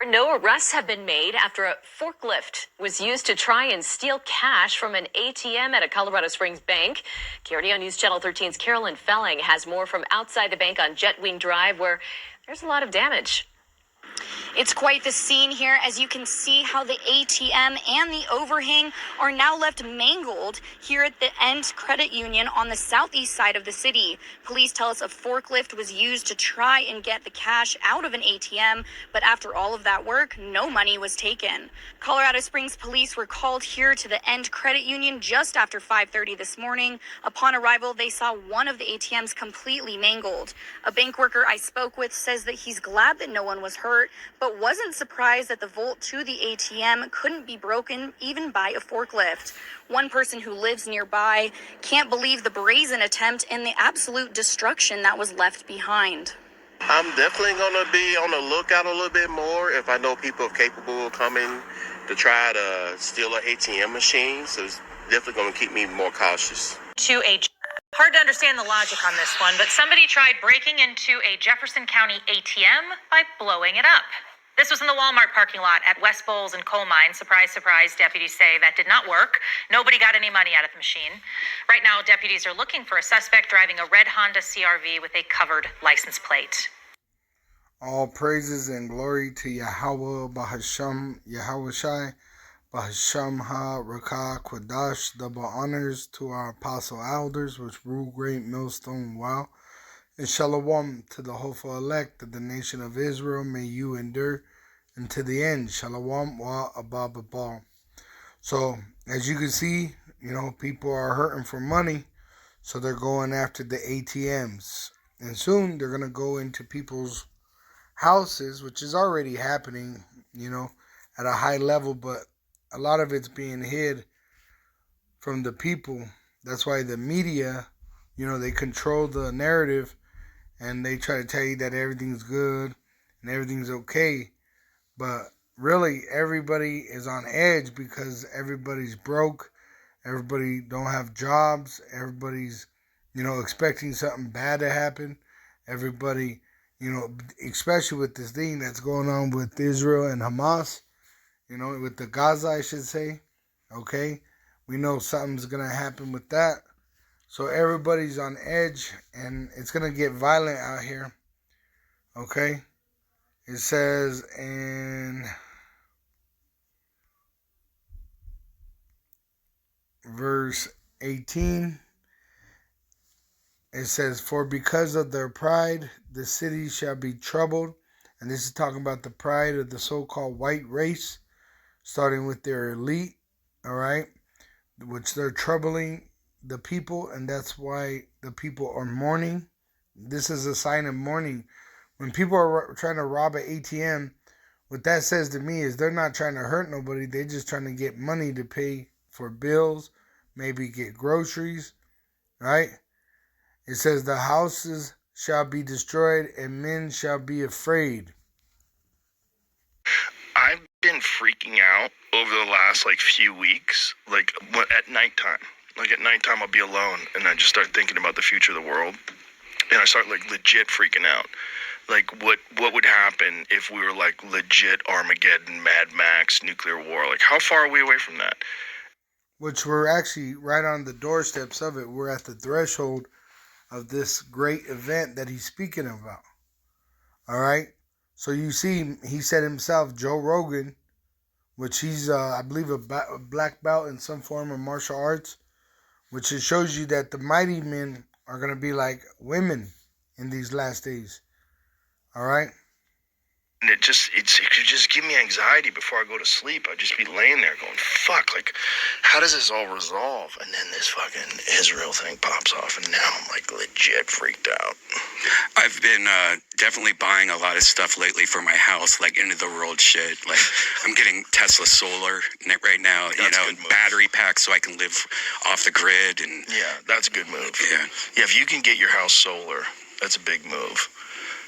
No arrests have been made after a forklift was used to try and steal cash from an ATM at a Colorado Springs bank. KRDO News Channel 13's Carolyn Felling has more from outside the bank on Jetwing Drive, where there's a lot of damage. It's quite the scene here, as you can see how the ATM and the overhang are now left mangled here at the End Credit Union on the southeast side of the city. Police tell us a forklift was used to try and get the cash out of an ATM, but after all of that work, no money was taken. Colorado Springs police were called here to the End Credit Union just after 5:30 this morning. Upon arrival, they saw one of the ATMs completely mangled. A bank worker I spoke with says that he's glad that no one was hurt, but wasn't surprised that the vault to the ATM couldn't be broken even by a forklift. One person who lives nearby can't believe the brazen attempt and the absolute destruction that was left behind. I'm definitely going to be on the lookout a little bit more if I know people capable of coming to try to steal an ATM machine. So it's definitely going to keep me more cautious. Hard to understand the logic on this one, but somebody tried breaking into a Jefferson County ATM by blowing it up. This was in the Walmart parking lot at West Bowles and Coal Mine. Surprise, surprise, deputies say that did not work. Nobody got any money out of the machine. Right now, deputies are looking for a suspect driving a red Honda CRV with a covered license plate. All praises and glory to Yahweh Bahasham Yahweh Shai Bahasham Ha Rakah Kwadash. Double honors to our apostle elders which rule great millstone wow. And shalom to the hopeful elect of the nation of Israel. May you endure unto the end. Shalom wa abba. So as you can see, people are hurting for money, so they're going after the ATMs, and soon they're gonna go into people's houses, which is already happening, at a high level, but a lot of it's being hid from the people. That's why the media, they control the narrative, and they try to tell you that everything's good and everything's okay. But really, everybody is on edge because everybody's broke. Everybody don't have jobs. Everybody's, expecting something bad to happen. Everybody, especially with this thing that's going on with Israel and Hamas, with the Gaza, I should say. Okay? We know something's going to happen with that. So everybody's on edge, and it's going to get violent out here. Okay? It says in verse 18, it says, "For because of their pride, the city shall be troubled." And this is talking about the pride of the so-called white race, starting with their elite, all right, which they're troubling the people, and that's why the people are mourning. This is a sign of mourning. When people are trying to rob an ATM, what that says to me is they're not trying to hurt nobody. They're just trying to get money to pay for bills, maybe get groceries, right? It says the houses shall be destroyed and men shall be afraid. I've been freaking out over the last few weeks, at nighttime. At nighttime I'll be alone and I just start thinking about the future of the world. And I start legit freaking out. What would happen if we were legit Armageddon, Mad Max, nuclear war? How far are we away from that? Which we're actually right on the doorsteps of it. We're at the threshold of this great event that he's speaking about. All right? So you see, he said himself, Joe Rogan, which he's, I believe, a black belt in some form of martial arts, which it shows you that the mighty men are going to be like women in these last days. All right? And it could just give me anxiety before I go to sleep. I'd just be laying there going, fuck, how does this all resolve? And then this fucking Israel thing pops off, and now I'm legit freaked out. I've been definitely buying a lot of stuff lately for my house, end of the world shit. I'm getting Tesla solar right now, battery packs so I can live off the grid. And yeah, that's a good move. Yeah, if you can get your house solar, that's a big move.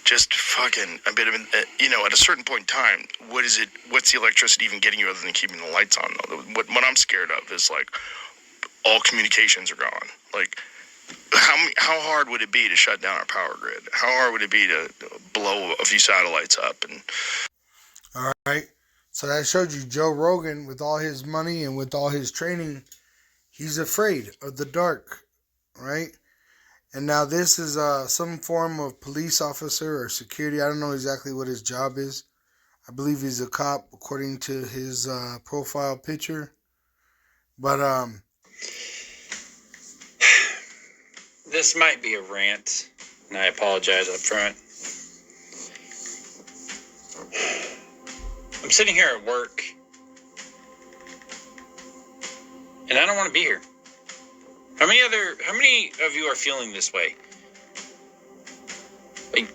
Just fucking a bit of at a certain point in time, what's the electricity even getting you other than keeping the lights on, though? What I'm scared of is all communications are gone. How hard would it be to shut down our power grid? How hard would it be to blow a few satellites up? And All right. So that showed you Joe Rogan, with all his money and with all his training, he's afraid of the dark, right? And now this is some form of police officer or security. I don't know exactly what his job is. I believe he's a cop according to his profile picture. But this might be a rant, and I apologize up front. I'm sitting here at work, and I don't want to be here. How many of you are feeling this way? Like,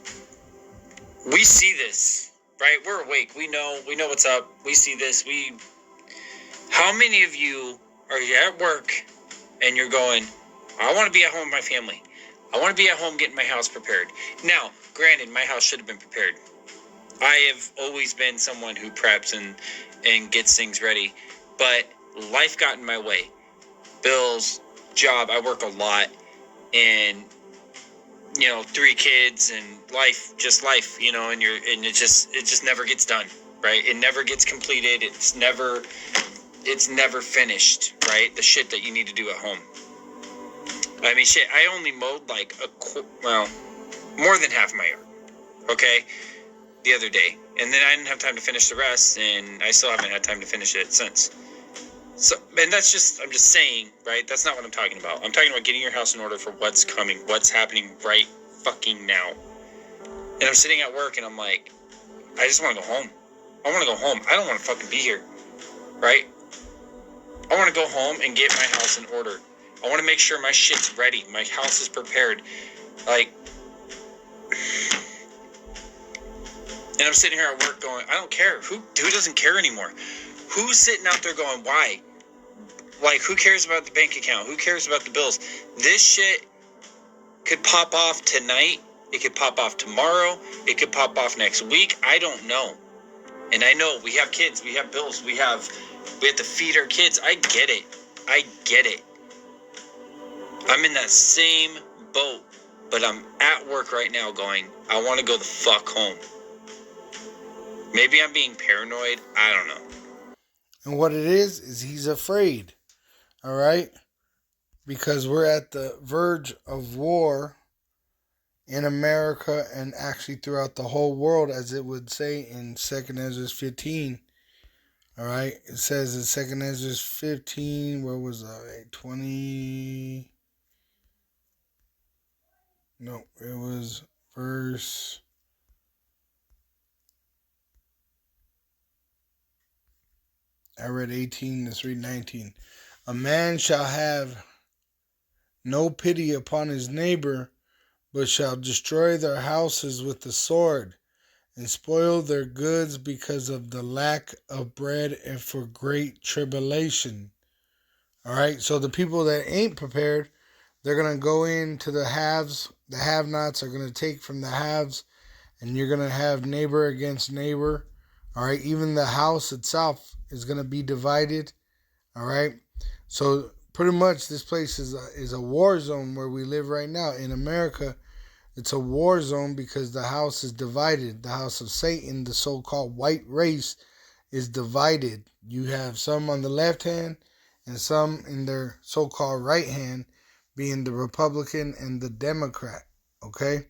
we see this, right? We're awake. We know what's up. We see this. How many of you are at work and you're going, I want to be at home with my family. I want to be at home getting my house prepared. Now, granted, my house should have been prepared. I have always been someone who preps and gets things ready, but life got in my way. Bills, job, I work a lot, and 3 kids and life, and it just never gets done, right? It never gets completed. It's never finished, right? The shit that you need to do at home. I mean, shit, I only mowed like more than half my yard, okay, the other day. And then I didn't have time to finish the rest, and I still haven't had time to finish it since. So, and I'm just saying, right? That's not what I'm talking about. I'm talking about getting your house in order for what's coming, what's happening right fucking now. And I'm sitting at work, and I'm like, I just want to go home. I want to go home. I don't want to fucking be here, right? I want to go home and get my house in order. I want to make sure my shit's ready. My house is prepared. Like, and I'm sitting here at work going, I don't care. Who doesn't care anymore? Who's sitting out there going, why? Like, who cares about the bank account? Who cares about the bills? This shit could pop off tonight. It could pop off tomorrow. It could pop off next week. I don't know. And I know we have kids. We have bills. We have to feed our kids. I get it. I'm in that same boat, but I'm at work right now going, I want to go the fuck home. Maybe I'm being paranoid. I don't know. And what it is he's afraid. All right? Because we're at the verge of war in America and actually throughout the whole world, as it would say in 2nd Esdras 15. All right? It says in 2nd Esdras 15, where was I? 20... No, it was verse... I read 18, let's read 19. A man shall have no pity upon his neighbor, but shall destroy their houses with the sword, and spoil their goods because of the lack of bread and for great tribulation. All right, so the people that ain't prepared, they're going to go into the haves. The have-nots are going to take from the haves, and you're going to have neighbor against neighbor. All right, even the house itself is going to be divided. All right, so pretty much this place is a war zone where we live right now. In America, it's a war zone because the house is divided. The house of Satan, the so-called white race, is divided. You have some on the left hand and some in their so-called right hand, being the Republican and the Democrat. Okay,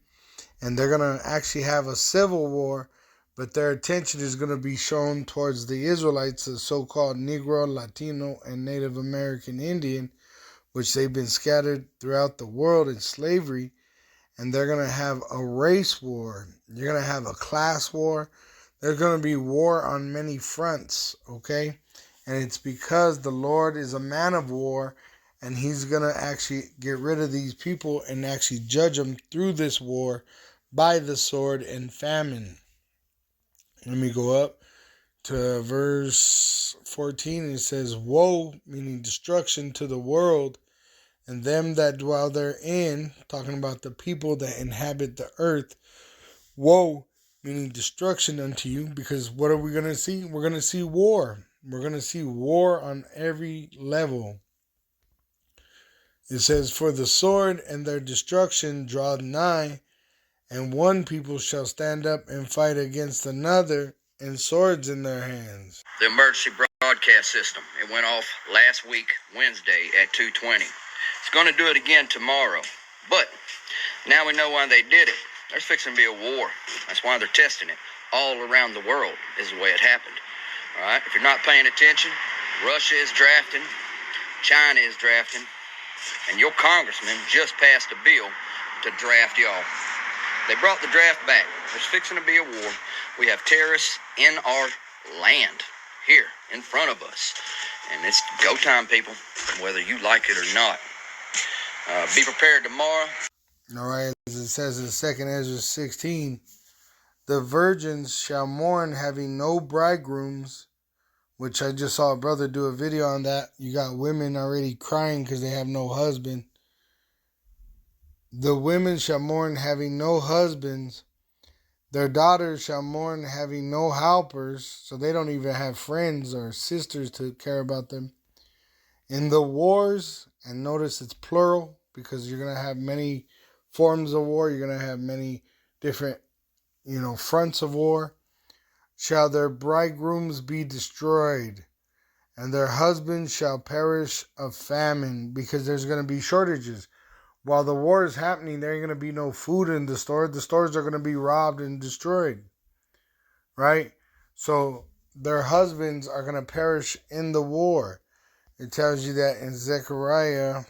and they're going to actually have a civil war, but their attention is going to be shown towards the Israelites, the so-called Negro, Latino, and Native American Indian, which they've been scattered throughout the world in slavery, and they're going to have a race war. You're going to have a class war. There's going to be war on many fronts, okay? And it's because the Lord is a man of war, and he's going to actually get rid of these people and actually judge them through this war by the sword and famine. Let me go up to verse 14. It says, woe, meaning destruction, to the world and them that dwell therein, talking about the people that inhabit the earth. Woe, meaning destruction unto you, because what are we going to see? We're going to see war. We're going to see war on every level. It says, for the sword and their destruction draw nigh, and one people shall stand up and fight against another, and swords in their hands. The emergency broadcast system, it went off last week, Wednesday at 2:20. It's going to do it again tomorrow. But now we know why they did it. There's fixing to be a war. That's why they're testing it. All around the world is the way it happened. All right? If you're not paying attention, Russia is drafting, China is drafting, and your congressman just passed a bill to draft y'all. They brought the draft back. There's fixing to be a war. We have terrorists in our land, here, in front of us. And it's go time, people, whether you like it or not. Be prepared tomorrow. All right, as it says in 2 Esdras 16, the virgins shall mourn having no bridegrooms, which I just saw a brother do a video on that. You got women already crying because they have no husband. The women shall mourn having no husbands. Their daughters shall mourn having no helpers, so they don't even have friends or sisters to care about them. In the wars, and notice it's plural because you're going to have many forms of war. You're going to have many different, fronts of war. Shall their bridegrooms be destroyed, and their husbands shall perish of famine, because there's going to be shortages. While the war is happening, there ain't going to be no food in the store. The stores are going to be robbed and destroyed. Right? So their husbands are going to perish in the war. It tells you that in Zechariah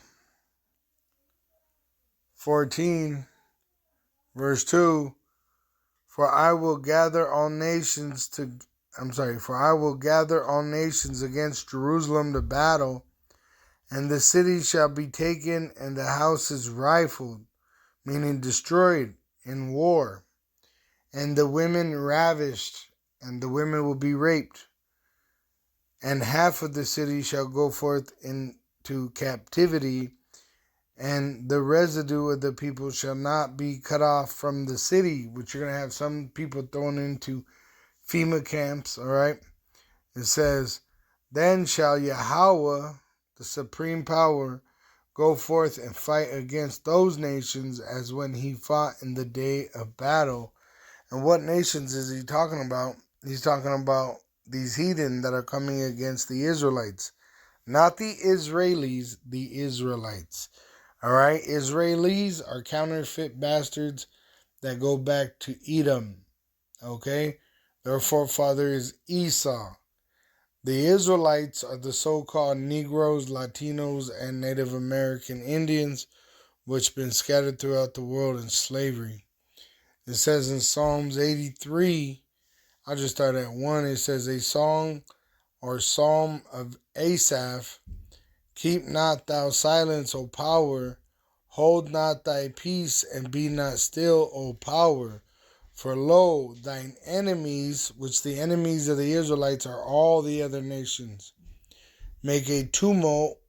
14, verse 2. For I will gather all nations against Jerusalem to battle, and the city shall be taken, and the houses rifled, meaning destroyed in war, and the women ravished, and the women will be raped, and half of the city shall go forth into captivity, and the residue of the people shall not be cut off from the city, which you're going to have some people thrown into FEMA camps, all right? It says, then shall Yahweh, the supreme power, go forth and fight against those nations as when he fought in the day of battle. And what nations is he talking about? He's talking about these heathen that are coming against the Israelites. Not the Israelis, the Israelites. All right, Israelis are counterfeit bastards that go back to Edom. Okay, their forefather is Esau. The Israelites are the so-called Negroes, Latinos, and Native American Indians, which have been scattered throughout the world in slavery. It says in Psalms 83, I'll just start at 1. It says, a song or psalm of Asaph. Keep not thou silence, O power. Hold not thy peace, and be not still, O power. For lo, thine enemies, which the enemies of the Israelites are all the other nations, make a tumult,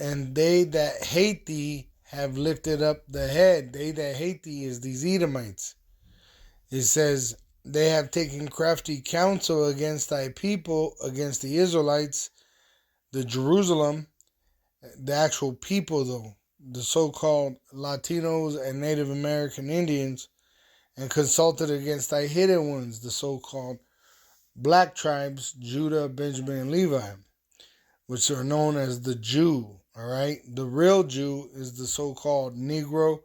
and they that hate thee have lifted up the head. They that hate thee is these Edomites. It says, they have taken crafty counsel against thy people, against the Israelites, the Jerusalem, the actual people though, the so-called Latinos and Native American Indians, and consulted against thy hidden ones, the so-called black tribes, Judah, Benjamin, and Levi, which are known as the Jew, all right? The real Jew is the so-called Negro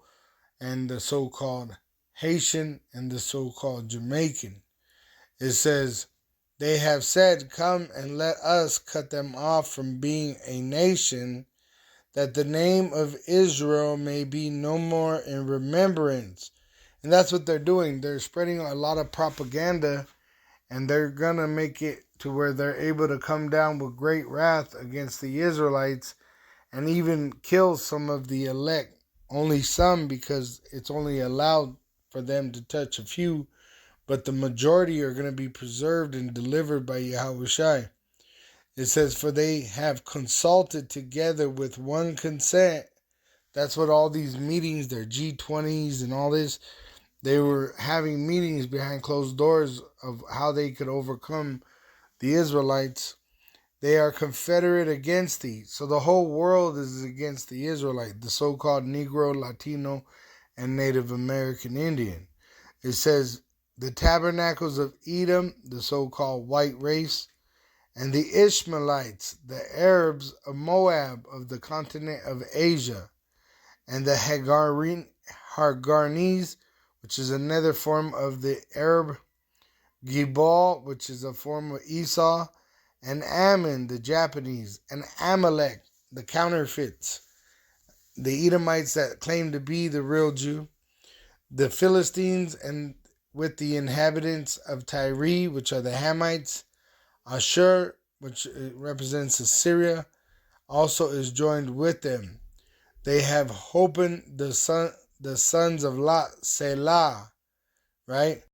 and the so-called Haitian and the so-called Jamaican. It says, they have said, come and let us cut them off from being a nation, that the name of Israel may be no more in remembrance. And that's what they're doing. They're spreading a lot of propaganda, and they're going to make it to where they're able to come down with great wrath against the Israelites and even kill some of the elect. Only some, because it's only allowed for them to touch a few, but the majority are going to be preserved and delivered by Yahushua. It says, for they have consulted together with one consent. That's what all these meetings, their G20s and all this, they were having meetings behind closed doors of how they could overcome the Israelites. They are confederate against thee. So the whole world is against the Israelite, the so-called Negro, Latino, and Native American Indian. It says, the tabernacles of Edom, the so-called white race, and the Ishmaelites, the Arabs of Moab of the continent of Asia, and the Hagarnes, which is another form of the Arab Gibal, which is a form of Esau, and Ammon, the Japanese, and Amalek, the counterfeits, the Edomites that claim to be the real Jew, the Philistines, and with the inhabitants of Tyre, which are the Hamites, Ashur, which represents Assyria, also is joined with them. They have Hopen, the sons of Lot, Selah, right?